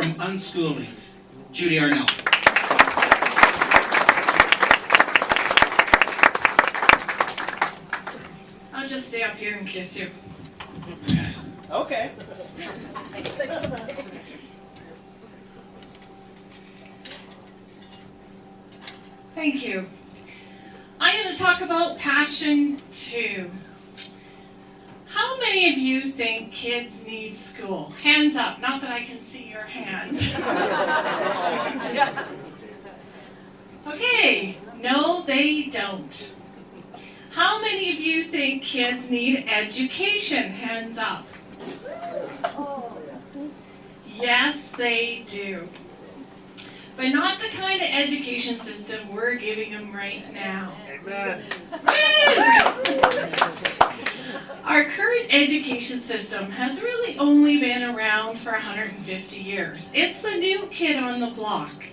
from Unschooling, Judy Arnall. I'll just stay up here and kiss you. Okay. Thank you. I'm going to talk about passion 2. How many of you think kids need school? Hands up, not that I can see your hands. Okay, no they don't. How many of you think kids need education? Hands up. Yes, they do. But not the kind of education system we're giving them right now. Amen. Our current education system has really only been around for 150 years. It's the new kid on the block.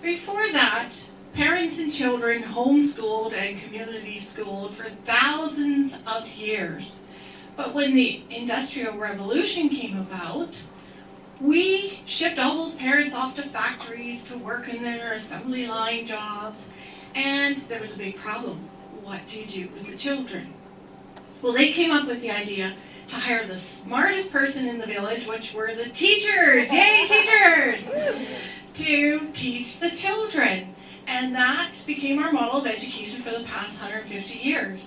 Before that, parents and children homeschooled and community schooled for thousands of years. But when the Industrial Revolution came about, we shipped all those parents off to factories to work in their assembly line jobs, and there was a big problem. What do you do with the children? Well, they came up with the idea to hire the smartest person in the village, which were the teachers, yay teachers, to teach the children. And that became our model of education for the past 150 years.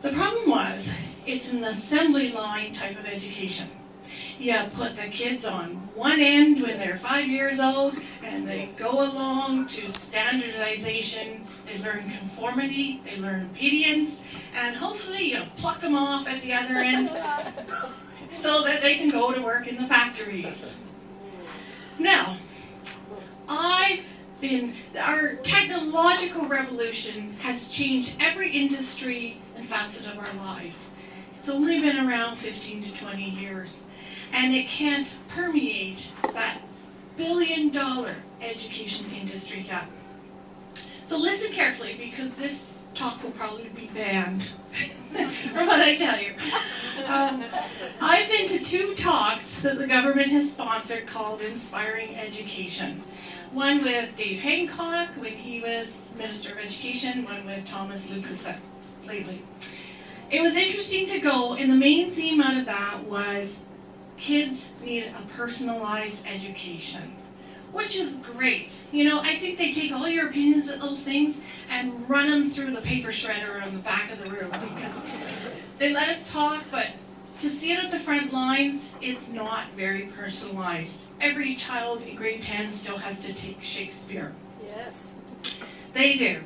The problem was, it's an assembly line type of education. You put the kids on one end when they're 5 years old, and they go along to standardization. They learn conformity, they learn obedience, and hopefully you pluck them off at the other end so that they can go to work in the factories. Now, our technological revolution has changed every industry and facet of our lives. It's only been around 15 to 20 years. And it can't permeate that billion-dollar education industry yet. So listen carefully, because this talk will probably be banned from what I tell you. I've been to 2 talks that the government has sponsored called Inspiring Education. One with Dave Hancock when he was Minister of Education, one with Thomas Lucas lately. It was interesting to go, and the main theme out of that was kids need a personalized education, which is great. You know, I think they take all your opinions of those things and run them through the paper shredder on the back of the room, because they let us talk, but to stand at the front lines, it's not very personalized. Every child in grade 10 still has to take Shakespeare. Yes. They do.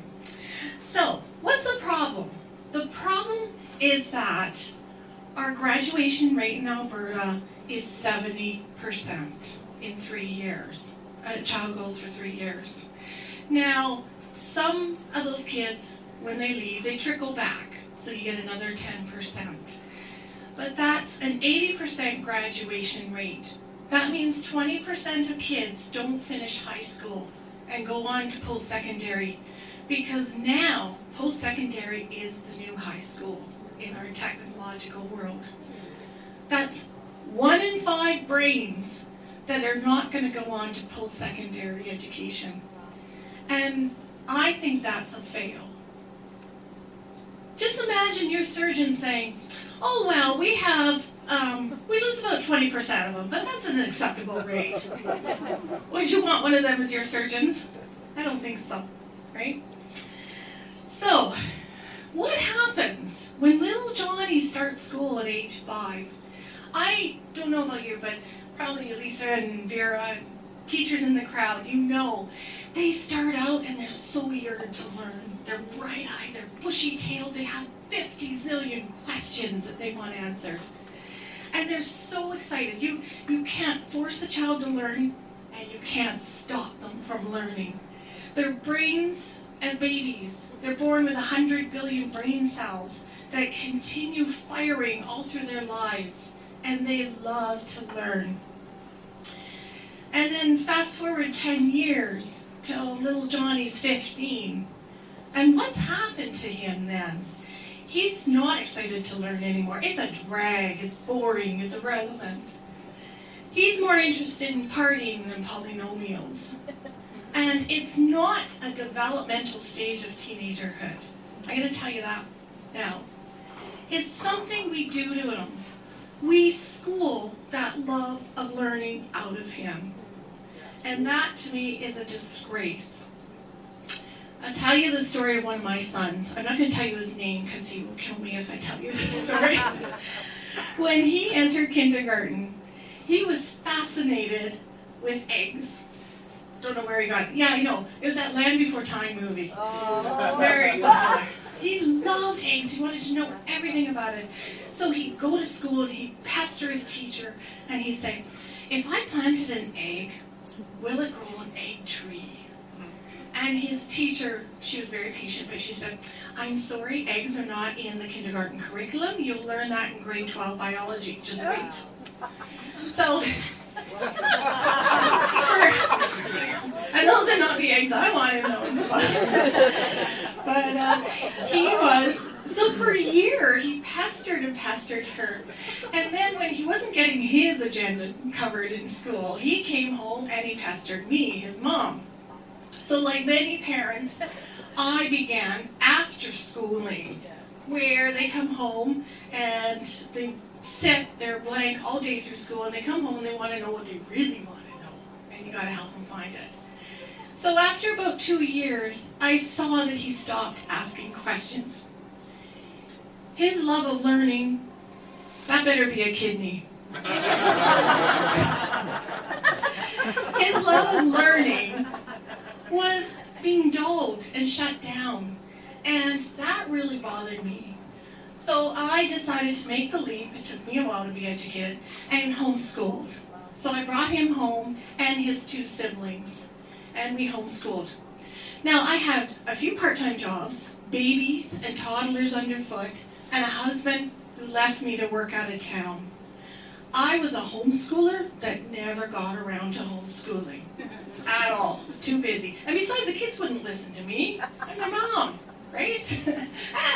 So, what's the problem? The problem is that our graduation rate in Alberta is 70% in 3 years. A child goes for 3 years. Now, some of those kids, when they leave, they trickle back, so you get another 10%. But that's an 80% graduation rate. That means 20% of kids don't finish high school and go on to post-secondary, because now post-secondary is the new high school in our technological world. That's 1 in 5 brains that are not going to go on to post-secondary education. And I think that's a fail. Just imagine your surgeon saying, oh, well, we lose about 20% of them, but that's an acceptable rate. Would you want one of them as your surgeon? I don't think so, right? So, what happens when little Johnny starts school at age 5? I don't know about you, but probably Elisa and Vera, teachers in the crowd, you know, they start out and they're so eager to learn. They're bright-eyed, they're bushy-tailed, they have 50 zillion questions that they want answered. And they're so excited. You can't force the child to learn, and you can't stop them from learning. Their brains, as babies, they're born with 100 billion brain cells that continue firing all through their lives, and they love to learn. And then fast forward 10 years till little Johnny's 15. And what's happened to him then? He's not excited to learn anymore. It's a drag, it's boring, it's irrelevant. He's more interested in partying than polynomials. And it's not a developmental stage of teenagerhood. I'm going to tell you that now. It's something we do to him. We school that love of learning out of him. And that, to me, is a disgrace. I'll tell you the story of one of my sons. I'm not going to tell you his name because he will kill me if I tell you the story. When he entered kindergarten, he was fascinated with eggs. Don't know where he got it. Yeah, I know. It was that Land Before Time movie. Oh. Very popular. He loved eggs. He wanted to know everything about it. So he'd go to school and he'd pester his teacher and he'd say, if I planted an egg, will it grow an egg tree? And his teacher, she was very patient, but she said, I'm sorry, eggs are not in the kindergarten curriculum. You'll learn that in grade 12 biology. Just wait. So, and those are not the eggs I wanted to know. But he was, so for a year, he pestered and pestered her. And then when he wasn't getting his agenda covered in school, he came home and he pestered me, his mom. So like many parents, I began after schooling, where they come home and they sit there blank all day through school, and they come home and they want to know what they really want to know, and you got to help them find it. So after about 2 years, I saw that he stopped asking questions. His love of learning, that better be a kidney. His love of learning was being dulled and shut down, and that really bothered me. So I decided to make the leap. It took me a while to be educated, and homeschooled. So I brought him home and his 2 siblings, and we homeschooled. Now I had a few part-time jobs, babies and toddlers underfoot, and a husband who left me to work out of town. I was a homeschooler that never got around to homeschooling at all. Too busy. And besides, the kids wouldn't listen to me. I'm their mom, right?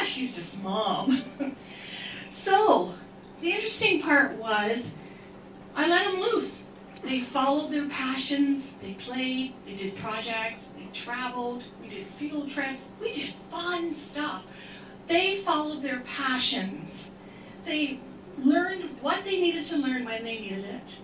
She's just mom. So, the interesting part was, I let them loose. They followed their passions, they played, they did projects, they traveled, we did field trips, we did fun stuff. They followed their passions. They learned what they needed to learn when they needed it.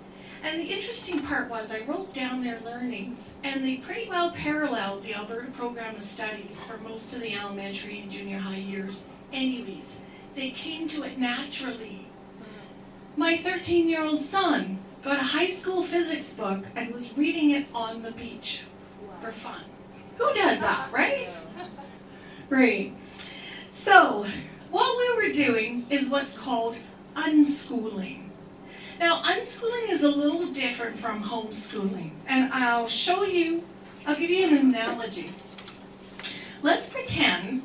And the interesting part was I wrote down their learnings, and they pretty well paralleled the Alberta Program of Studies for most of the elementary and junior high years. Anyways, they came to it naturally. My 13-year-old son got a high school physics book and was reading it on the beach for fun. Who does that, right? Right. So, what we were doing is what's called unschooling. Now, unschooling is a little different from homeschooling, and I'll give you an analogy. Let's pretend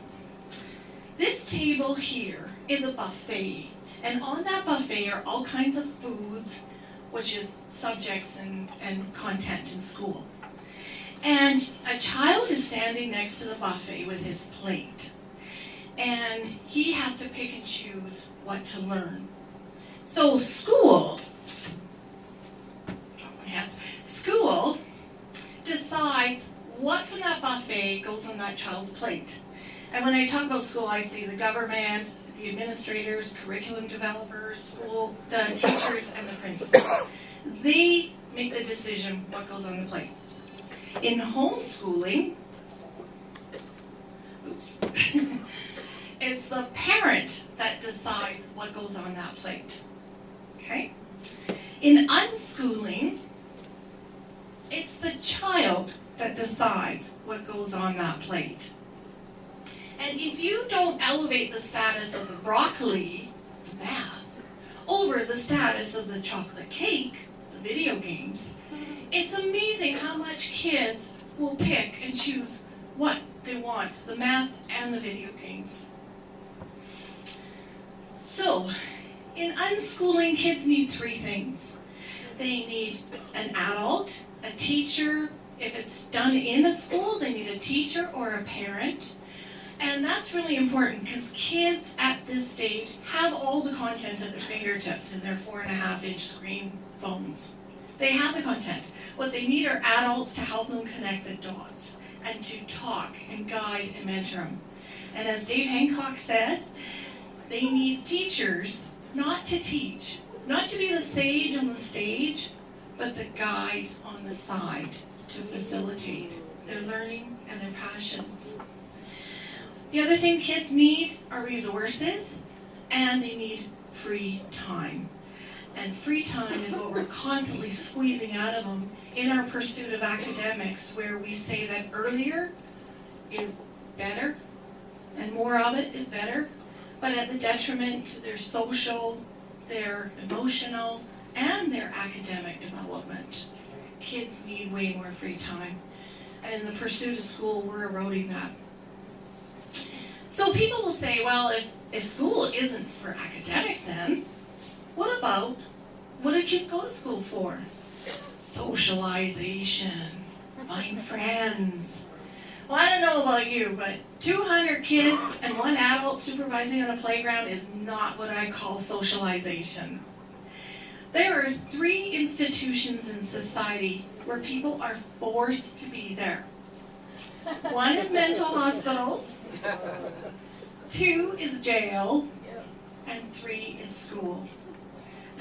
this table here is a buffet, and on that buffet are all kinds of foods, which is subjects and content in school. And a child is standing next to the buffet with his plate, and he has to pick and choose what to learn. So school decides what from that buffet goes on that child's plate. And when I talk about school, I say the government, the administrators, curriculum developers, the teachers, and the principals. They make the decision what goes on the plate. In homeschooling, it's the parent that decides what goes on that plate. Okay? In unschooling, it's the child that decides what goes on that plate. And if you don't elevate the status of the broccoli, the math, over the status of the chocolate cake, the video games, it's amazing how much kids will pick and choose what they want, the math and the video games. So, in unschooling, kids need 3 things. They need an adult, a teacher. If it's done in a school, they need a teacher or a parent. And that's really important because kids at this stage have all the content at their fingertips in their 4.5-inch screen phones. They have the content. What they need are adults to help them connect the dots and to talk and guide and mentor them. And as Dave Hancock says, they need teachers not to teach, not to be the sage on the stage, but the guide on the side to facilitate their learning and their passions. The other thing kids need are resources, and they need free time. And free time is what we're constantly squeezing out of them in our pursuit of academics, where we say that earlier is better, and more of it is better, but at the detriment to their social, their emotional, and their academic development. Kids need way more free time. And in the pursuit of school, we're eroding that. So people will say, well, if school isn't for academics then, what do kids go to school for? Socialization, find friends. Well, I don't know about you, but 200 kids and one adult supervising on a playground is not what I call socialization. There are 3 institutions in society where people are forced to be there. 1 is mental hospitals, 2 is jail, and 3 is school.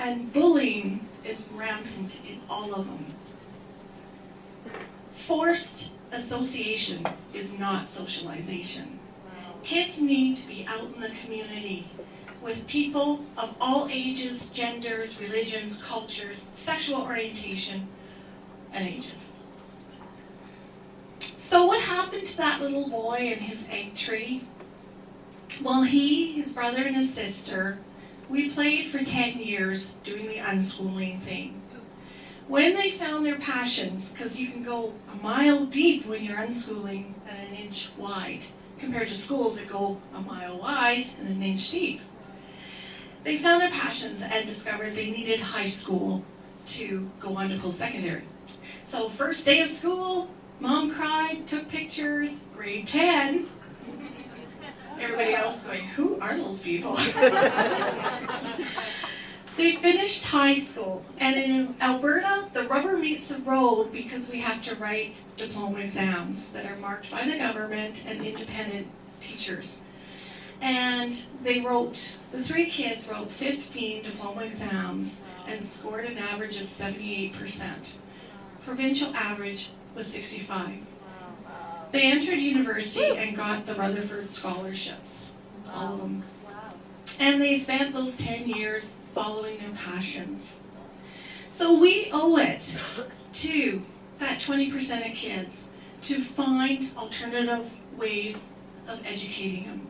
And bullying is rampant in all of them. Forced association is not socialization. Kids need to be out in the community with people of all ages, genders, religions, cultures, sexual orientation, and ages. So what happened to that little boy and his egg tree? Well, he, his brother, and his sister, we played for 10 years doing the unschooling thing. When they found their passions, because you can go a mile deep when you're unschooling and 1 inch wide, compared to schools that go a mile wide and 1 inch deep. They found their passions and discovered they needed high school to go on to post-secondary. So first day of school, mom cried, took pictures, grade 10. Everybody else going, who are those people? They finished high school, and in Alberta, the rubber meets the road because we have to write diploma exams that are marked by the government and independent teachers. And they the 3 kids wrote 15 diploma exams and scored an average of 78%. Provincial average was 65. They entered university and got the Rutherford scholarships, all of them. And they spent those 10 years following their passions. So we owe it to that 20% of kids to find alternative ways of educating them,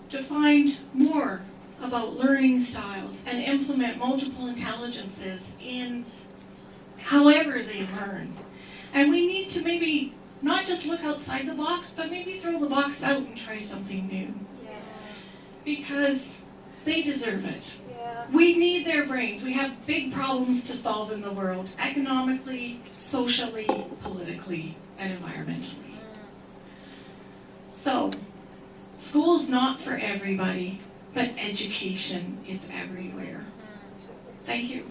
to find more about learning styles and implement multiple intelligences in however they learn. And we need to maybe not just look outside the box, but maybe throw the box out and try something new. Because they deserve it. We need their brains. We have big problems to solve in the world, economically, socially, politically, and environmentally. So, school's not for everybody, but education is everywhere. Thank you.